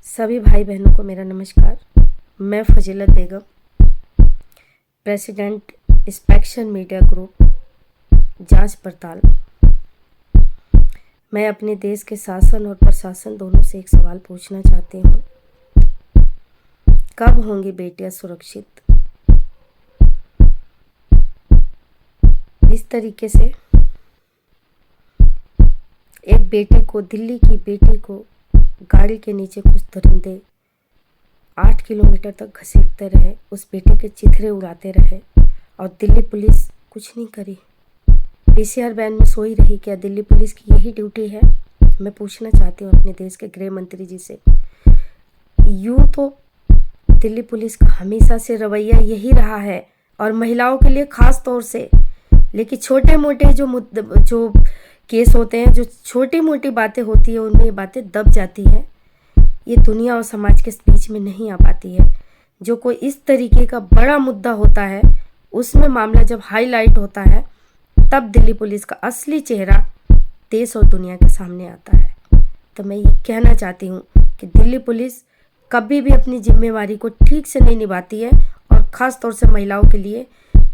सभी भाई बहनों को मेरा नमस्कार। मैं फजीलत बेगम, प्रेसिडेंट इंस्पेक्शन मीडिया ग्रुप जांच पड़ताल। मैं अपने देश के शासन और प्रशासन दोनों से एक सवाल पूछना चाहती हूँ। कब होंगी बेटियां सुरक्षित? इस तरीके से एक बेटी को, दिल्ली की बेटी को गाड़ी के नीचे कुछ दरिंदे 8 किलोमीटर तक घसीटते रहे, उस बेटे के चिथड़े उड़ाते रहे और दिल्ली पुलिस कुछ नहीं करी। पीसीआर वैन में सोई रही। क्या दिल्ली पुलिस की यही ड्यूटी है? मैं पूछना चाहती हूँ अपने देश के गृह मंत्री जी से। यूँ तो दिल्ली पुलिस का हमेशा से रवैया यही रहा है और महिलाओं के लिए खास तौर से, लेकिन छोटे मोटे जो केस होते हैं, जो छोटी मोटी बातें होती है, उनमें ये बातें दब जाती हैं। ये दुनिया और समाज के बीच में नहीं आ पाती है। जो कोई इस तरीके का बड़ा मुद्दा होता है, उसमें मामला जब हाईलाइट होता है, तब दिल्ली पुलिस का असली चेहरा देश और दुनिया के सामने आता है। तो मैं ये कहना चाहती हूँ कि दिल्ली पुलिस कभी भी अपनी जिम्मेवारी को ठीक से नहीं निभाती है, और ख़ास तौर से महिलाओं के लिए।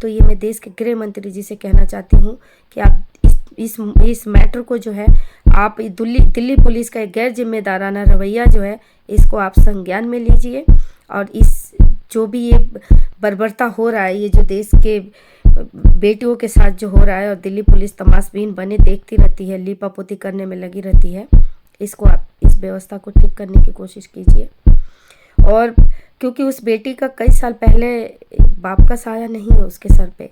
तो ये मैं देश के गृह मंत्री जी से कहना चाहती हूँ कि आप इस मैटर को जो है, आप दिल्ली पुलिस का एक गैर जिम्मेदाराना रवैया जो है, इसको आप संज्ञान में लीजिए। और इस जो भी ये बर्बरता हो रहा है, ये जो देश के बेटियों के साथ जो हो रहा है, और दिल्ली पुलिस तमाशबीन बने देखती रहती है, लीपापोती करने में लगी रहती है, इसको आप, इस व्यवस्था को ठीक करने की कोशिश कीजिए। और क्योंकि उस बेटी का कई साल पहले बाप का साया नहीं है उसके सर पे।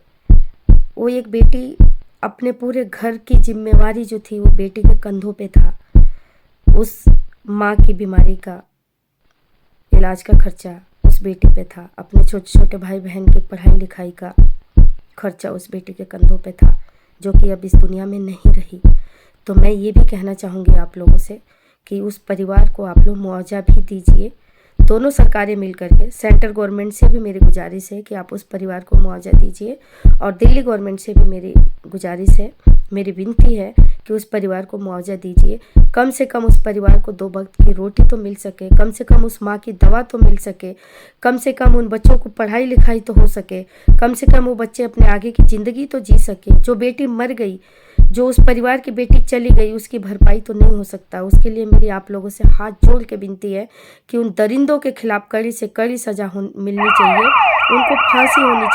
वो एक बेटी, अपने पूरे घर की जिम्मेवारी जो थी वो बेटी के कंधों पे था। उस माँ की बीमारी का, इलाज का खर्चा उस बेटी पे था। अपने छोटे छोटे भाई बहन की पढ़ाई लिखाई का खर्चा उस बेटी के कंधों पे था, जो कि अब इस दुनिया में नहीं रही। तो मैं ये भी कहना चाहूँगी आप लोगों से कि उस परिवार को आप लोग मुआवजा भी दीजिए। दोनों सरकारें मिल करके, सेंट्रल गवर्नमेंट से भी मेरी गुजारिश है कि आप उस परिवार को मुआवजा दीजिए, और दिल्ली गवर्नमेंट से भी मेरी गुजारिश है, मेरी विनती है कि उस परिवार को मुआवजा दीजिए। कम से कम उस परिवार को 2 वक्त की रोटी तो मिल सके, कम से कम उस माँ की दवा तो मिल सके, कम से कम उन बच्चों को पढ़ाई लिखाई तो हो सके, कम से कम वो बच्चे अपने आगे की ज़िंदगी तो जी सके। जो बेटी मर गई, जो उस परिवार की बेटी चली गई, उसकी भरपाई तो नहीं हो सकता। उसके लिए मेरी आप लोगों से हाथ जोड़ के विनती है कि उन दरिंदों के खिलाफ कड़ी से कड़ी सज़ा मिलनी चाहिए, उनको फांसी होनी चाहिए।